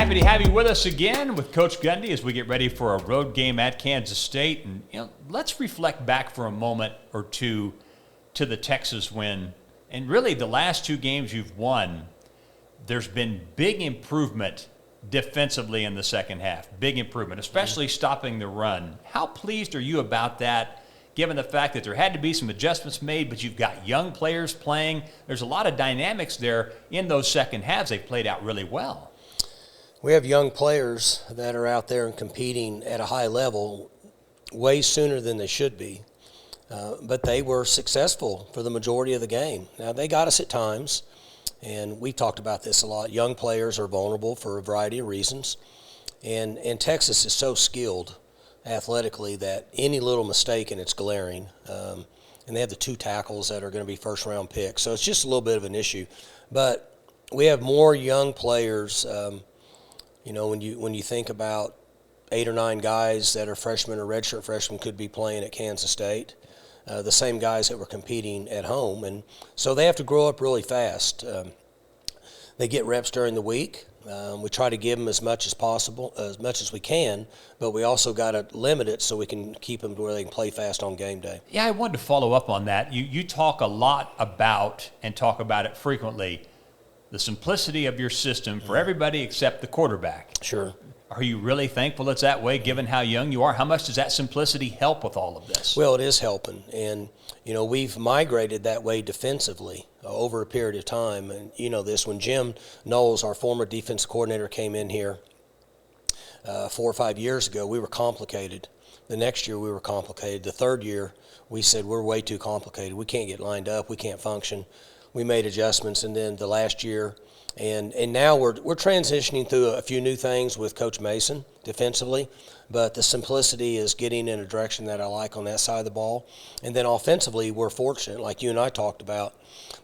Happy to have you with us again with Coach Gundy as we get ready for a road game at Kansas State. And let's reflect back for a moment or two to the Texas win. And really the last two games you've won, there's been big improvement defensively in the second half. Big improvement, especially stopping the run. How pleased are you about that, given the fact that there had to be some adjustments made, but you've got young players playing? There's a lot of dynamics there in those second halves. They've played out really well. We have young players that are out there and competing at a high level way sooner than they should be. But they were successful for the majority of the game. Now, they got us at times, and we talked about this a lot. Young players are vulnerable for a variety of reasons. And Texas is so skilled athletically that any little mistake and it's glaring. And they have the two tackles that are going to be first-round picks. So it's just a little bit of an issue. But we have more young players. When you think about 8 or 9 guys that are freshmen or redshirt freshmen could be playing at Kansas State, the same guys that were competing at home. And so they have to grow up really fast. They get reps during the week. We try to give them as much as possible, as much as we can, but we also got to limit it so we can keep them to where they can play fast on game day. Yeah, I wanted to follow up on that. You talk a lot about, and talk about it frequently, the simplicity of your system for everybody except the quarterback. Sure. Are you really thankful it's that way, given how young you are? How much does that simplicity help with all of this? Well, it is helping. And, we've migrated that way defensively over a period of time. And this, when Jim Knowles, our former defense coordinator, came in here 4 or 5 years ago, we were complicated. The next year we were complicated. The third year we said we're way too complicated. We can't get lined up. We can't function. We made adjustments, and then the last year, and now we're transitioning through a few new things with Coach Mason defensively, but the simplicity is getting in a direction that I like on that side of the ball. And then offensively, we're fortunate, like you and I talked about.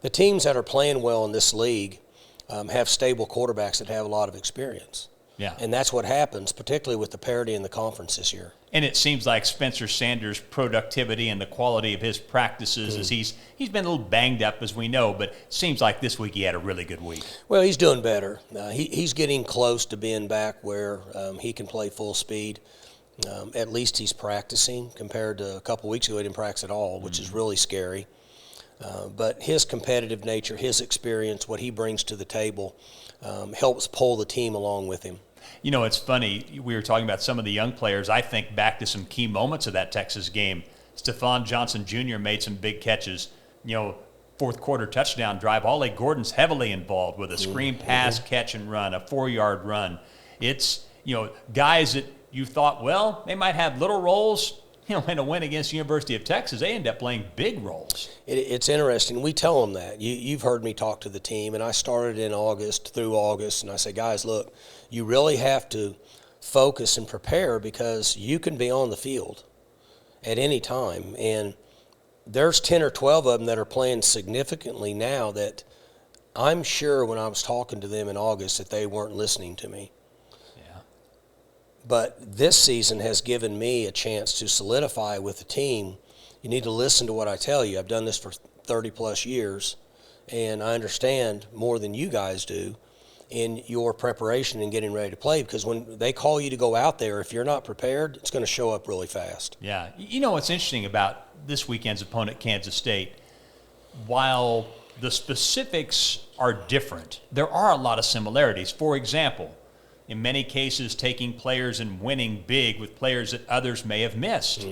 The teams that are playing well in this league have stable quarterbacks that have a lot of experience. Yeah. And that's what happens, particularly with the parity in the conference this year. And it seems like Spencer Sanders' productivity and the quality of his practices is he's been a little banged up, as we know, but it seems like this week he had a really good week. Well, he's doing better. He's getting close to being back where he can play full speed. At least he's practicing compared to a couple weeks ago. He didn't practice at all, which is really scary. But his competitive nature, his experience, what he brings to the table helps pull the team along with him. It's funny. We were talking about some of the young players. I think back to some key moments of that Texas game. Stephon Johnson Jr. made some big catches. Fourth quarter touchdown drive. Ollie Gordon's heavily involved with a screen pass, catch and run, a 4-yard run. It's, guys that you thought, well, they might have little roles. In a win against the University of Texas, they end up playing big roles. It's interesting. We tell them that. You've heard me talk to the team, and I started in August through August, and I say, guys, look, you really have to focus and prepare because you can be on the field at any time. And there's 10 or 12 of them that are playing significantly now that I'm sure when I was talking to them in August that they weren't listening to me. But this season has given me a chance to solidify with the team. You need to listen to what I tell you. I've done this for 30-plus years, and I understand more than you guys do in your preparation and getting ready to play, because when they call you to go out there, if you're not prepared, it's going to show up really fast. Yeah. What's interesting about this weekend's opponent, Kansas State, while the specifics are different, there are a lot of similarities. For example, in many cases, taking players and winning big with players that others may have missed.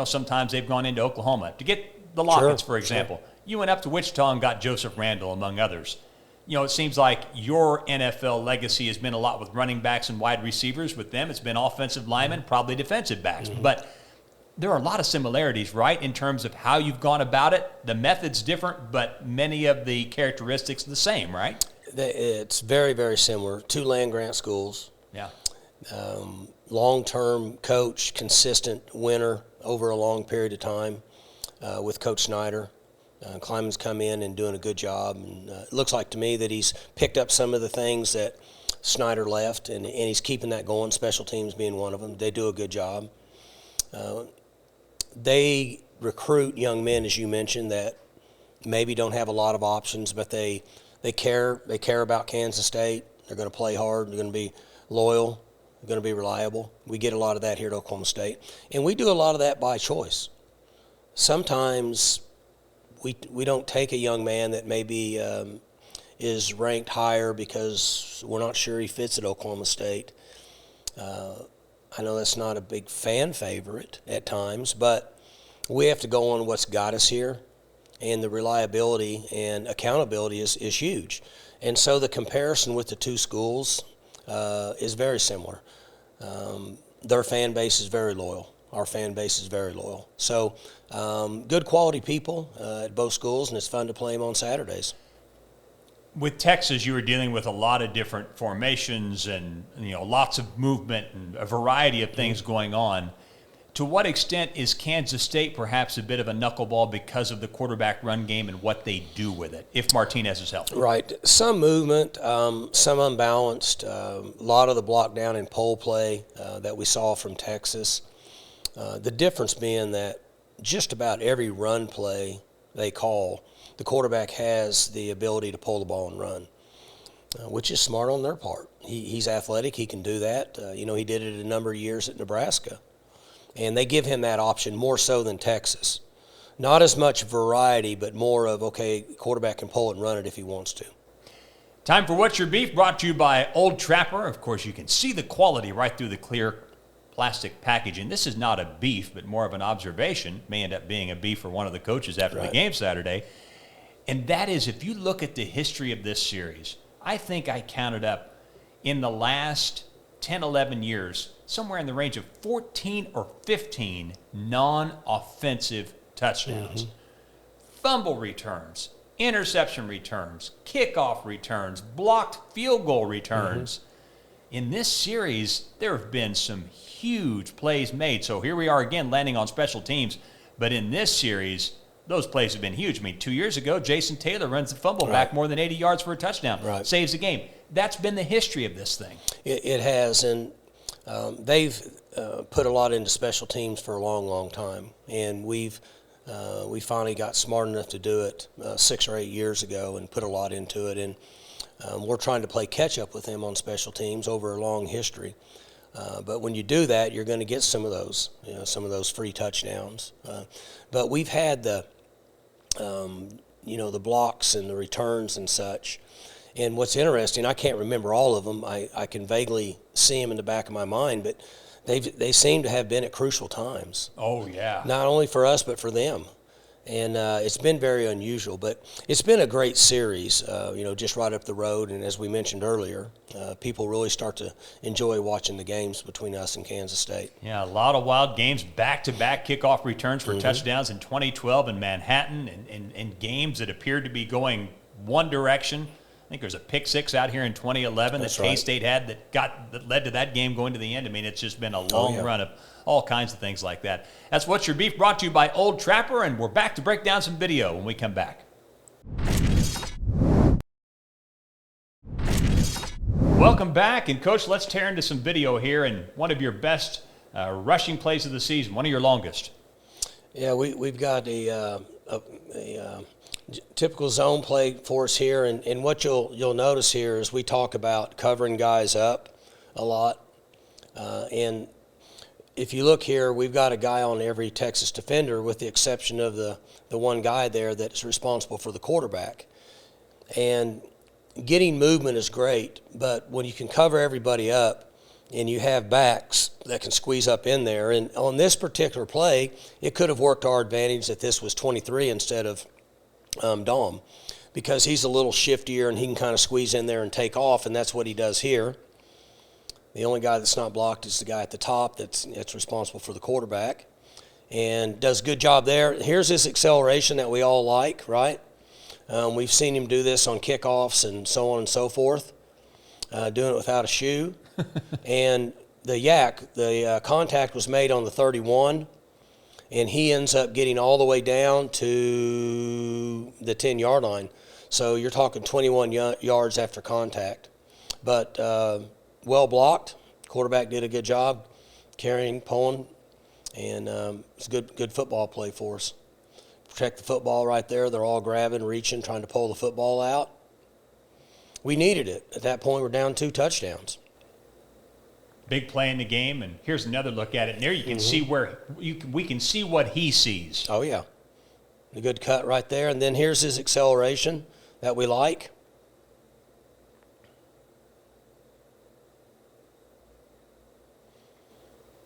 Sometimes they've gone into Oklahoma. To get the Lockets, for example, you went up to Wichita and got Joseph Randall, among others. It seems like your NFL legacy has been a lot with running backs and wide receivers. With them, it's been offensive linemen, probably defensive backs. But there are a lot of similarities, right, in terms of how you've gone about it. The method's different, but many of the characteristics the same, right? It's very, very similar. 2 land-grant schools. Yeah. Long-term coach, consistent winner over a long period of time with Coach Snyder. Kleiman's come in and doing a good job. And it looks like to me that he's picked up some of the things that Snyder left, and he's keeping that going, special teams being one of them. They do a good job. They recruit young men, as you mentioned, that maybe don't have a lot of options, but they care about Kansas State. They're going to play hard. They're going to be loyal. They're going to be reliable. We get a lot of that here at Oklahoma State. And we do a lot of that by choice. Sometimes we don't take a young man that maybe is ranked higher because we're not sure he fits at Oklahoma State. I know that's not a big fan favorite at times, but we have to go on what's got us here, and the reliability and accountability is huge. And so the comparison with the two schools is very similar. Their fan base is very loyal. Our fan base is very loyal. So good quality people at both schools, and it's fun to play them on Saturdays. With Texas, you were dealing with a lot of different formations and lots of movement and a variety of things going on. To what extent is Kansas State perhaps a bit of a knuckleball because of the quarterback run game and what they do with it, if Martinez is healthy? Right. Some movement, some unbalanced. A lot of the block down and pole play that we saw from Texas. The difference being that just about every run play they call, the quarterback has the ability to pull the ball and run, which is smart on their part. He's athletic. He can do that. He did it a number of years at Nebraska. And they give him that option more so than Texas. Not as much variety, but more of, okay, quarterback can pull it and run it if he wants to. Time for What's Your Beef, brought to you by Old Trapper. Of course, you can see the quality right through the clear plastic packaging. This is not a beef, but more of an observation. May end up being a beef for one of the coaches after the game Saturday. And that is, if you look at the history of this series, I think I counted up in the last 10, 11 years, somewhere in the range of 14 or 15 non-offensive touchdowns. Fumble returns, interception returns, kickoff returns, blocked field goal returns. In this series, there have been some huge plays made. So here we are again landing on special teams. But in this series, those plays have been huge. I mean, 2 years ago, Jason Taylor runs the fumble back more than 80 yards for a touchdown, saves the game. That's been the history of this thing. It has, and they've put a lot into special teams for a long, long time. And we finally got smart enough to do it 6 or 8 years ago and put a lot into it. And we're trying to play catch-up with them on special teams over a long history. But when you do that, you're going to get some of those free touchdowns. But we've had the blocks and the returns and such. And what's interesting, I can't remember all of them. I can vaguely see them in the back of my mind, but they seem to have been at crucial times. Oh, yeah. Not only for us, but for them. And it's been very unusual, but it's been a great series, just right up the road. And as we mentioned earlier, people really start to enjoy watching the games between us and Kansas State. Yeah, a lot of wild games, back-to-back kickoff returns for touchdowns in 2012 in Manhattan, and games that appeared to be going one direction. I think there's a pick six out here in 2011 that K-State had that led to that game going to the end. I mean, it's just been a long run of all kinds of things like that. That's What's Your Beef, brought to you by Old Trapper, and we're back to break down some video when we come back. Welcome back, and Coach, let's tear into some video here, and one of your best rushing plays of the season, one of your longest. Yeah, we've got a typical zone play for us here, and what you'll notice here is we talk about covering guys up a lot, and if you look here, we've got a guy on every Texas defender with the exception of the one guy there that's responsible for the quarterback. And getting movement is great, but when you can cover everybody up and you have backs that can squeeze up in there, and on this particular play, it could have worked to our advantage that this was 23 instead of Dom, because he's a little shiftier and he can kind of squeeze in there and take off, and that's what he does here. The only guy that's not blocked is the guy at the top that's responsible for the quarterback, and does a good job there. Here's his acceleration that we all like, right? We've seen him do this on kickoffs and so on and so forth, doing it without a shoe. And the contact was made on the 31, and he ends up getting all the way down to the 10-yard line. So you're talking 21 yards after contact. But well blocked. Quarterback did a good job carrying, pulling, and it's a good football play for us. Protect the football right there. They're all grabbing, reaching, trying to pull the football out. we needed it. At that point, we're down 2 touchdowns. Big play in the game, and here's another look at it. And there you can see where we can see what he sees. Oh, yeah. A good cut right there. And then here's his acceleration that we like.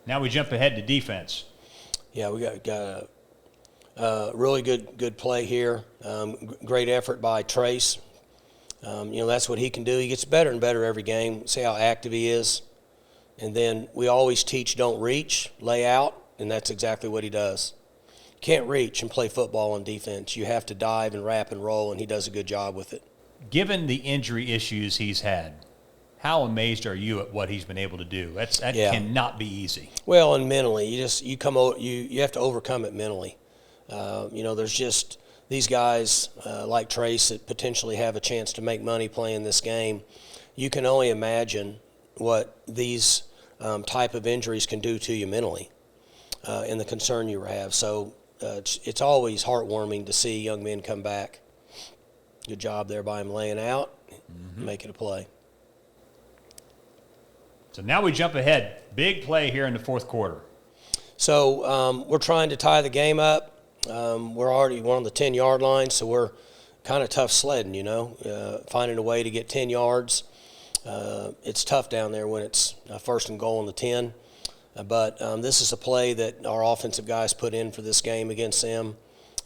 Now we jump ahead to defense. Yeah, we got a really good play here. Great effort by Trace. That's what he can do. He gets better and better every game. See how active he is. And then we always teach don't reach, lay out, and that's exactly what he does. Can't reach and play football on defense. You have to dive and wrap and roll, and he does a good job with it. Given the injury issues he's had, how amazed are you at what he's been able to do? That cannot be easy. Well, and mentally, you have to overcome it mentally. There's just these guys like Trace that potentially have a chance to make money playing this game. You can only imagine what these type of injuries can do to you mentally and the concern you have. So it's always heartwarming to see young men come back. Good job there by him laying out, making a play. So now we jump ahead. Big play here in the fourth quarter. So we're trying to tie the game up. We're on the 10-yard line, so we're kind of tough sledding, finding a way to get 10 yards. It's tough down there when it's first and goal on the 10. But this is a play that our offensive guys put in for this game against them,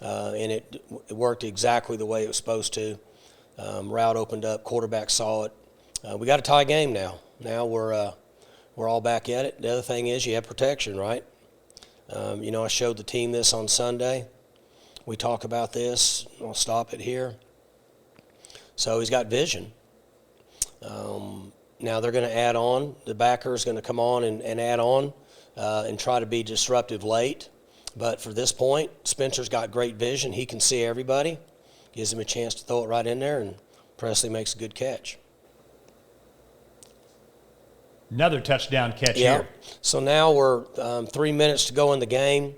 and it worked exactly the way it was supposed to. Route opened up, quarterback saw it. We got a tie game now. Now we're all back at it. The other thing is you have protection, right? I showed the team this on Sunday. We talk about this. I'll stop it here. So he's got vision. Now they're going to add on. The backer is going to come on and add on and try to be disruptive late. But for this point, Spencer's got great vision. He can see everybody. Gives him a chance to throw it right in there, and Presley makes a good catch. Another touchdown catch here. So now we're 3 minutes to go in the game,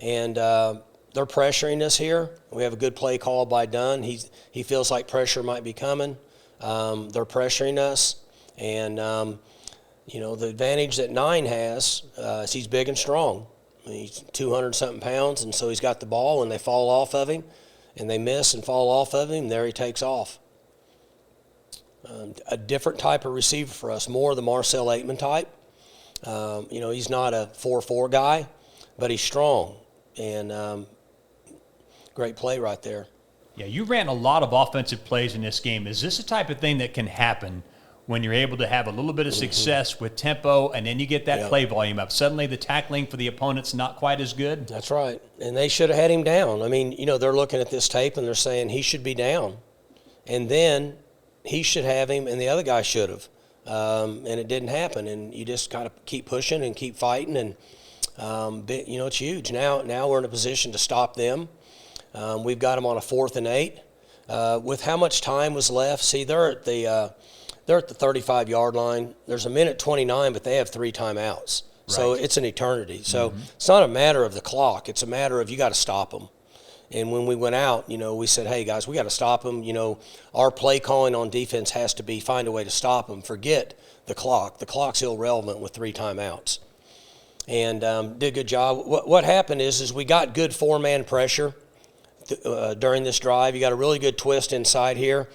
and they're pressuring us here. We have a good play call by Dunn. He feels like pressure might be coming. They're pressuring us, and the advantage that 9 has is he's big and strong. He's 200-something pounds, and so he's got the ball, and they fall off of him, and they miss and fall off of him. There he takes off. A different type of receiver for us, more the Marcel Aitman type. He's not a 4-4 guy, but he's strong, and great play right there. Yeah, you ran a lot of offensive plays in this game. Is this the type of thing that can happen when you're able to have a little bit of success with tempo and then you get that play volume up? Suddenly the tackling for the opponent's not quite as good? That's right. And they should have had him down. I mean, they're looking at this tape and they're saying he should be down. And then he should have him and the other guy should have. And it didn't happen. And you just got to keep pushing and keep fighting. And, it's huge. Now we're in a position to stop them. We've got them on a 4th and 8. With how much time was left, see, they're at the 35-yard line. There's a minute 29, but they have 3 timeouts. Right. So it's an eternity. So it's not a matter of the clock. It's a matter of you got to stop them. And when we went out, we said, hey, guys, we got to stop them. Our play calling on defense has to be find a way to stop them. Forget the clock. The clock's irrelevant with 3 timeouts. And did a good job. What happened is we got good 4-man pressure during this drive. You got a really good twist inside here.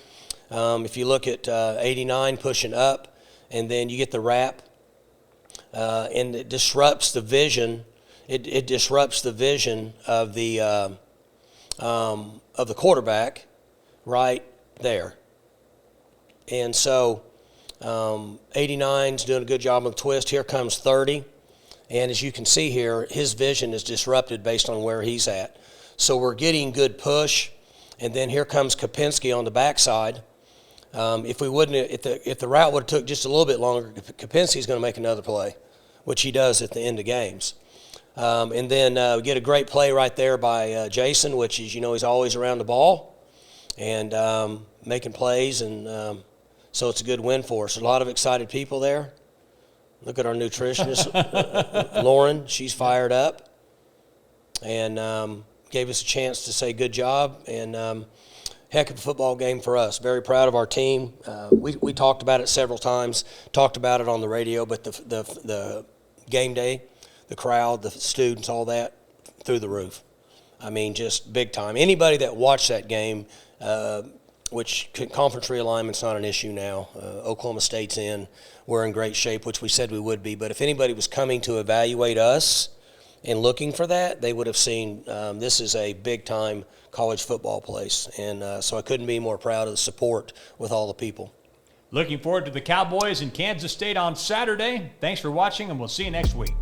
If you look at 89 pushing up, and then you get the wrap, and it disrupts the vision. It disrupts the vision of the quarterback right there. And so 89's doing a good job on the twist. Here comes 30. And as you can see here, his vision is disrupted based on where he's at. So we're getting good push. And then here comes Kopinski on the backside. If the route would have took just a little bit longer, Kopinski's going to make another play, which he does at the end of games. And then we get a great play right there by Jason, which is, he's always around the ball and making plays. And so it's a good win for us. A lot of excited people there. Look at our nutritionist, Lauren. She's fired up and gave us a chance to say good job. And heck of a football game for us. Very proud of our team. We talked about it several times, talked about it on the radio, but the game day, the crowd, the students, all that, through the roof. I mean, just big time. Anybody that watched that game, which conference realignment's not an issue now. Oklahoma State's in. We're in great shape, which we said we would be. But if anybody was coming to evaluate us and looking for that, they would have seen this is a big-time college football place. And so I couldn't be more proud of the support with all the people. Looking forward to the Cowboys in Kansas State on Saturday. Thanks for watching, and we'll see you next week.